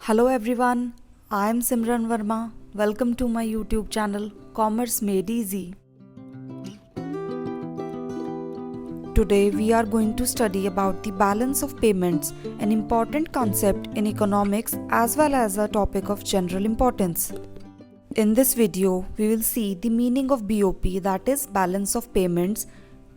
Hello everyone, I am Simran Verma. Welcome to my YouTube channel Commerce Made Easy. Today we are going to study about the balance of payments, an important concept in economics as well as a topic of general importance. In this video, we will see the meaning of BOP, that is balance of payments,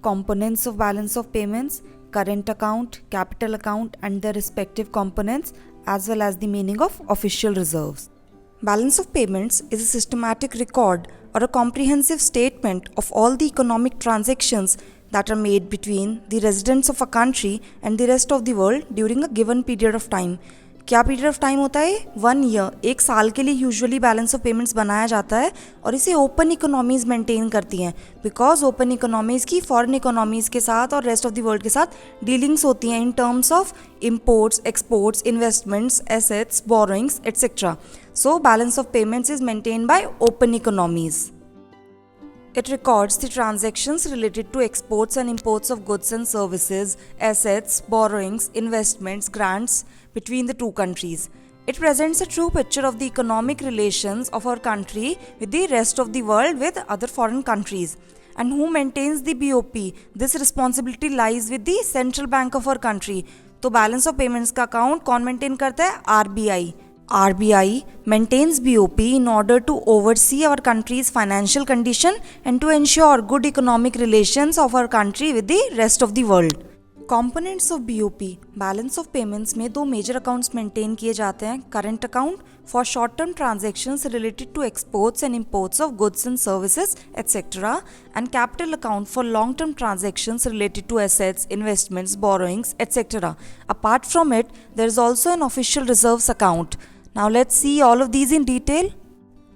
components of balance of payments, current account, capital account and their respective components, as well as the meaning of official reserves. Balance of payments is a systematic record or a comprehensive statement of all the economic transactions that are made between the residents of a country and the rest of the world during a given period of time. क्या period of time होता है? 1 year, एक साल के लिए usually balance of payments बनाया जाता है और इसे ओपन इकोनॉमीज़ मेंटेन करती हैं बिकॉज ओपन इकोनॉमीज़ की फॉरेन इकोनॉमीज़ के साथ और रेस्ट ऑफ द वर्ल्ड के साथ डीलिंग्स होती हैं in terms of imports, exports, investments, assets, borrowings etcetera. So balance of payments is maintain by open economies. It records the transactions related to exports and imports of goods and services, assets, borrowings, investments, grants between the two countries. It presents a true picture of the economic relations of our country with the rest of the world with other foreign countries. And who maintains the BOP? This responsibility lies with the Central Bank of our country. तो balance of payments का account कौन maintain करता है? RBI. RBI maintains BOP in order to oversee our country's financial condition and to ensure good economic relations of our country with the rest of the world. Components of BOP, balance of payments में दो major accounts maintain किए जाते हैं. Current account for short-term transactions related to exports and imports of goods and services, etc. and capital account for long-term transactions related to assets, investments, borrowings, etc. Apart from it, there is also an official reserves account. Now let's see all of these in detail.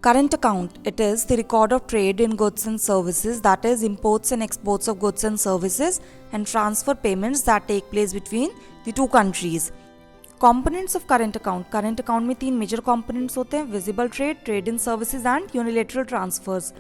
Current account, it is the record of trade in goods and services, that is imports and exports of goods and services and transfer payments that take place between the two countries. Components of current account में तीन major components होते हैं: visible trade, trade in services and unilateral transfers.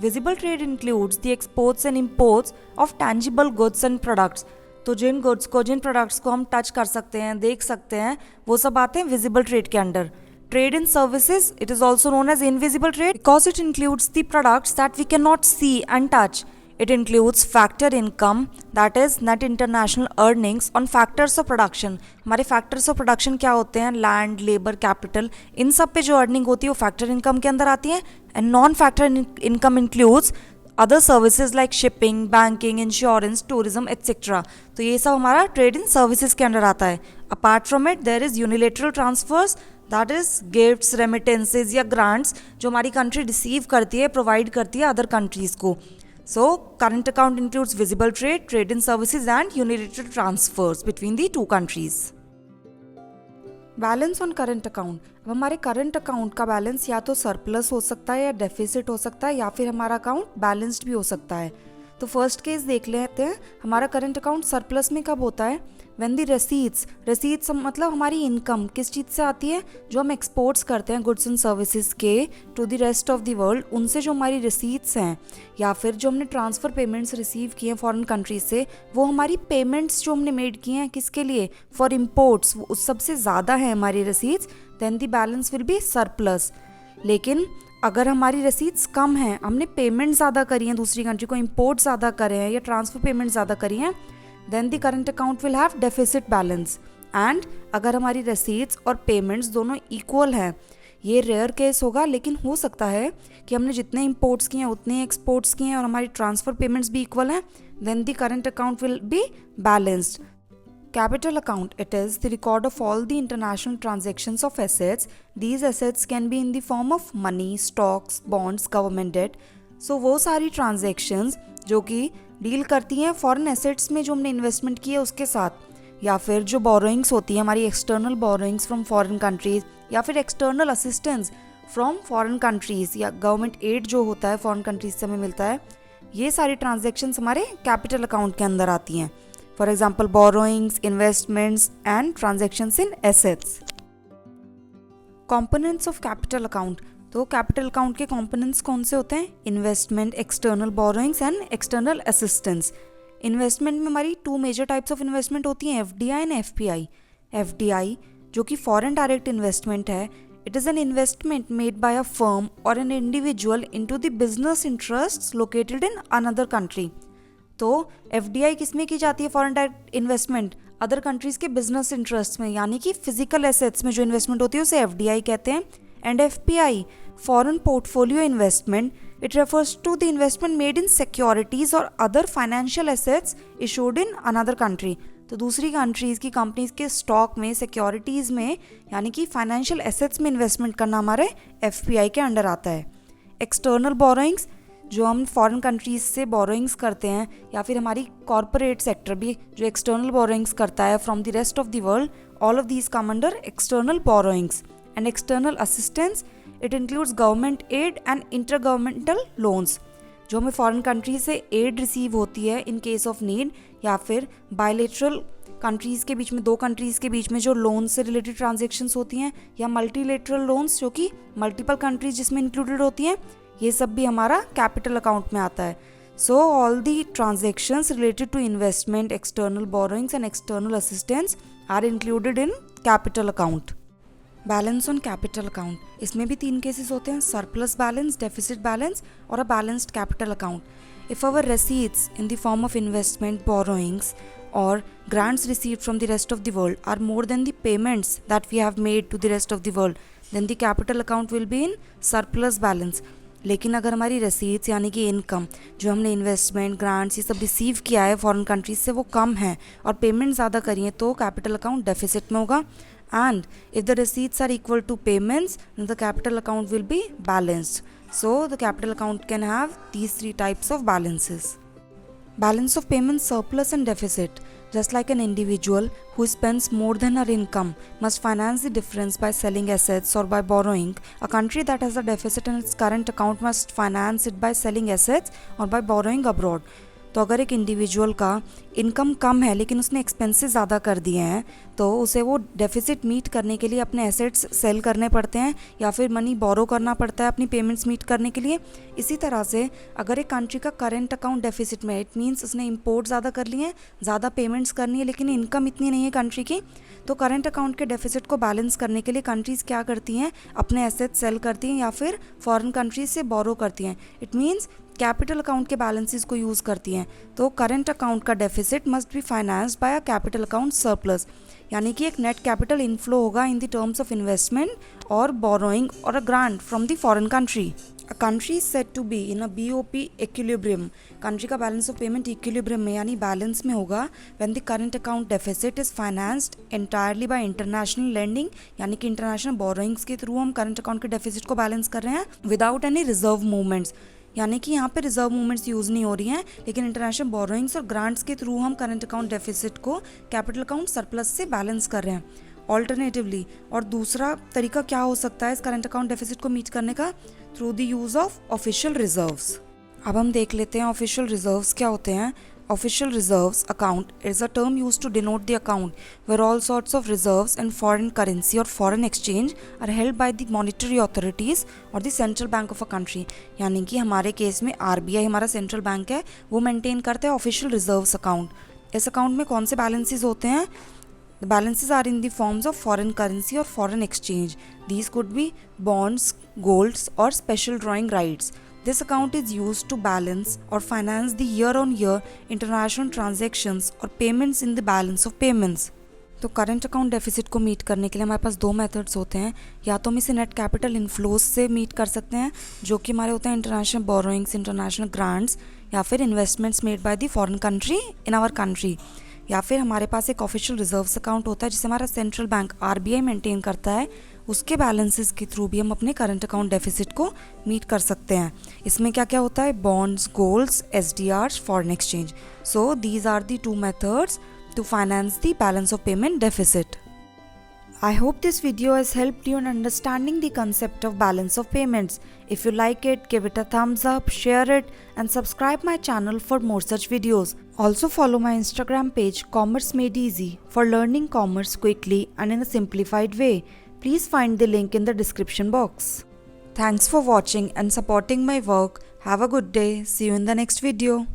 Visible trade includes the exports and imports of tangible goods and products. तो जिन goods को, जिन products को हम touch कर सकते हैं, देख सकते हैं, वो सब आते हैं विजिबल ट्रेड के under. Trade in services, it is also known as invisible trade because it includes the products that we cannot see and touch. It includes factor income, that is net international earnings on factors of production. हमारे factors of production क्या होते हैं? Land, labor, capital. इन सब पे जो earning होती है वो factor income के अंदर आती है. And non-factor income includes other services like shipping, banking, insurance, tourism, etc. तो ये सब हमारा trade in services के अंदर आता है. Apart from it, there is unilateral transfers, that is gifts, remittances या grants जो हमारी country receive करती है, provide करती है other countries को. So current account includes visible trade, trade in services and unilateral transfers between the two countries. Balance on current account. अब हमारे करंट अकाउंट का बैलेंस या तो सरप्लस हो सकता है या डेफिसिट हो सकता है या फिर हमारा अकाउंट बैलेंस्ड भी हो सकता है. तो फर्स्ट केस देख लेते हैं. हमारा करंट अकाउंट सरप्लस में कब होता है? व्हेन द रसीट्स मतलब हमारी इनकम किस चीज़ से आती है? जो हम एक्सपोर्ट्स करते हैं गुड्स एंड सर्विसेज के to the rest of the world, उनसे जो हमारी रसीट्स हैं या फिर जो हमने ट्रांसफ़र पेमेंट्स रिसीव किए हैं फॉरेन कंट्रीज से, वो हमारी पेमेंट्स जो हमने मेड किए हैं किसके लिए? फॉर इम्पोर्ट्स, वो उस सबसे ज़्यादा है हमारी receipts, then the balance will be surplus. लेकिन अगर हमारी रसीट्स कम हैं, हमने पेमेंट ज़्यादा करी हैं दूसरी कंट्री को, इम्पोर्ट ज़्यादा करे हैं या ट्रांसफ़र पेमेंट ज़्यादा करी हैं, then the current account will have deficit balance. And अगर हमारी रसीट्स और पेमेंट्स दोनों इक्वल हैं, ये रेयर केस होगा लेकिन हो सकता है कि हमने जितने इम्पोर्ट्स किए हैं उतने एक्सपोर्ट्स किए हैं और हमारी ट्रांसफ़र पेमेंट्स भी इक्वल हैं, then the current account will be balanced. Capital account, it is the record of all the international transactions of assets. These assets can be in the form of money, stocks, bonds, government debt. So वो सारी transactions जो कि deal करती हैं foreign assets में जो हमने investment की है उसके साथ, या फिर जो बोरोइंग्स होती है हमारी external borrowings from foreign countries या फिर external assistance from foreign countries या गवर्नमेंट एड जो होता है फॉरेन कंट्रीज से हमें मिलता है, ये सारी ट्रांजेक्शन्स हमारे कैपिटल अकाउंट के अंदर आती हैं. For example borrowings, investments and transactions in assets. Components of capital account. तो कैपिटल अकाउंट के कॉम्पोनेंट्स कौन से होते हैं? Investment, external borrowings and external assistance. Investment में हमारी 2 मेजर टाइप्स ऑफ इन्वेस्टमेंट होती हैं, FDI एंड FPI. FDI जो कि फॉरेन डायरेक्ट इन्वेस्टमेंट है, it is an investment made by a firm or an individual into the business interests located in another country. तो FDI किस में की जाती है? Foreign direct investment other countries के बिजनेस इंटरेस्ट में, यानी कि फिजिकल एसेट्स में जो इन्वेस्टमेंट होती है उसे FDI कहते हैं। And FPI foreign portfolio investment, it refers to the investment made in securities और other financial assets issued in another country. तो दूसरी कंट्रीज़ की कंपनीज के स्टॉक में, सिक्योरिटीज़ में, यानी कि फाइनेंशियल एसेट्स में इन्वेस्टमेंट करना हमारे FPI के अंडर आता है। एक्सटर्नल बोरोइंग्स, जो हम फॉरेन कंट्रीज से बोरोइंग्स करते हैं, या फिर हमारी कॉरपोरेट सेक्टर भी जो एक्सटर्नल बोरोइंग्स करता है from the rest of the world, all of these come under external borrowings. And external assistance, it includes government aid and intergovernmental loans, जो हमें फॉरेन कंट्री से एड रिसीव होती है in case of need, या फिर bilateral countries के बीच में, दो कंट्रीज़ के बीच में जो लोन से रिलेटेड ट्रांजेक्शन्स होती हैं, या मल्टीलेटरल लोन्स जो कि मल्टीपल कंट्रीज जिसमें इंक्लूडेड होती हैं, ये सब भी हमारा कैपिटल अकाउंट में आता है। So all the transactions related to investment, external borrowings and external assistance are included in capital account. Balance on capital account, इसमें भी 3 केसेस होते हैं, सरप्लस बैलेंस, डेफिसिट बैलेंस और a balanced capital account. If our receipts in the form of investment, borrowings or grants received from the rest of the world are more than the payments that we have made to the rest of the world, then the capital account will be in surplus balance. लेकिन अगर हमारी receipts यानी कि income, जो हमने investment, grants, ये सब receive किया है फॉरेन कंट्रीज से, वो कम है और पेमेंट ज़्यादा करी है, तो कैपिटल अकाउंट डेफिसिट में होगा। And if the receipts are equal to payments, then the capital account will be balanced. So the capital account can have these 3 types of balances. Balance of payments, surplus and deficit. Just like an individual who spends more than her income must finance the difference by selling assets or by borrowing, a country that has a deficit in its current account must finance it by selling assets or by borrowing abroad. तो अगर एक individual का income कम है लेकिन उसने expenses ज़्यादा कर दिए हैं, तो उसे वो डेफिसिट मीट करने के लिए अपने एसेट्स सेल करने पड़ते हैं या फिर मनी बोरो करना पड़ता है अपनी पेमेंट्स मीट करने के लिए। इसी तरह से अगर एक कंट्री का करेंट अकाउंट डेफिसिट में, इट मीन्स उसने इंपोर्ट ज़्यादा कर लिए हैं, ज़्यादा पेमेंट्स करनी है, लेकिन इनकम इतनी नहीं है कंट्री की, तो करेंट अकाउंट के डेफिसिट को बैलेंस करने के लिए कंट्रीज़ क्या करती हैं? अपने एसेट्स सेल करती हैं या फिर फॉरेन कंट्रीज से बोरो करती हैं। इट मीन्स कैपिटल अकाउंट के बैलेंसेस को यूज़ करती हैं। तो करेंट अकाउंट का deficit must be financed by a capital account surplus, यानी कि एक नेट कैपिटल इनफ्लो होगा in the terms of investment और बोरोइंग और a grant from the foreign country. A country is said to be in a BOP equilibrium, country का balance of payment equilibrium में यानी balance में होगा when the current account deficit is financed entirely bye international lending, यानी कि international borrowings के through हम current account के डेफिसिट को बैलेंस कर रहे हैं विदाउट एनी रिजर्व मूवमेंट्स, यानी कि यहाँ पे रिजर्व मूवमेंट्स यूज़ नहीं हो रही हैं, लेकिन इंटरनेशनल बोरोइंग्स और ग्रांट्स के थ्रू हम करंट अकाउंट डेफिसिट को कैपिटल अकाउंट सरप्लस से बैलेंस कर रहे हैं ऑल्टरनेटिवली। और दूसरा तरीका क्या हो सकता है इस करंट अकाउंट डेफिसिट को मीट करने का? Through the use of official reserves. अब हम देख लेते हैं ऑफिशियल रिजर्व्स क्या होते हैं। Official reserves account is a term used to denote the account where all sorts of reserves in foreign currency or foreign exchange are held by the monetary authorities or the central bank of a country। यानी कि हमारे case में RBI हमारा central bank है, वो maintain करते हैं official reserves account. इस अकाउंट में कौन से बैलेंसेस होते हैं? The balances are in the forms of foreign currency or foreign exchange. These could be bonds, golds or special drawing rights. This account is used to balance or finance the year-on-year international transactions or payments in the balance of payments. तो current account deficit को meet करने के लिए हमारे पास 2 methods होते हैं। या तो हम इसे नेट कैपिटल इनफ्लोज से मीट कर सकते हैं, जो कि हमारे होते हैं इंटरनेशनल बोरोइंग्स, इंटरनेशनल ग्रांट्स या फिर investments made by the foreign country in our country. या फिर हमारे पास एक ऑफिशियल रिजर्व्स अकाउंट होता है जिसे हमारा सेंट्रल बैंक RBI मेंटेन करता है, उसके बैलेंसेस के थ्रू भी हम अपने करंट अकाउंट डेफिसिट को मीट कर सकते हैं। इसमें क्या क्या होता है? Bonds, golds, SDRs, foreign exchange. So these are the 2 methods to finance the balance of payment deficit. I hope this video has helped you in understanding the concept of balance of payments. If you like it, give it a thumbs up, share it and subscribe my channel for more such videos. Also follow my Instagram page Commerce Made Easy for learning commerce quickly and in a simplified way. Please find the link in the description box. Thanks for watching and supporting my work. Have a good day. See you in the next video.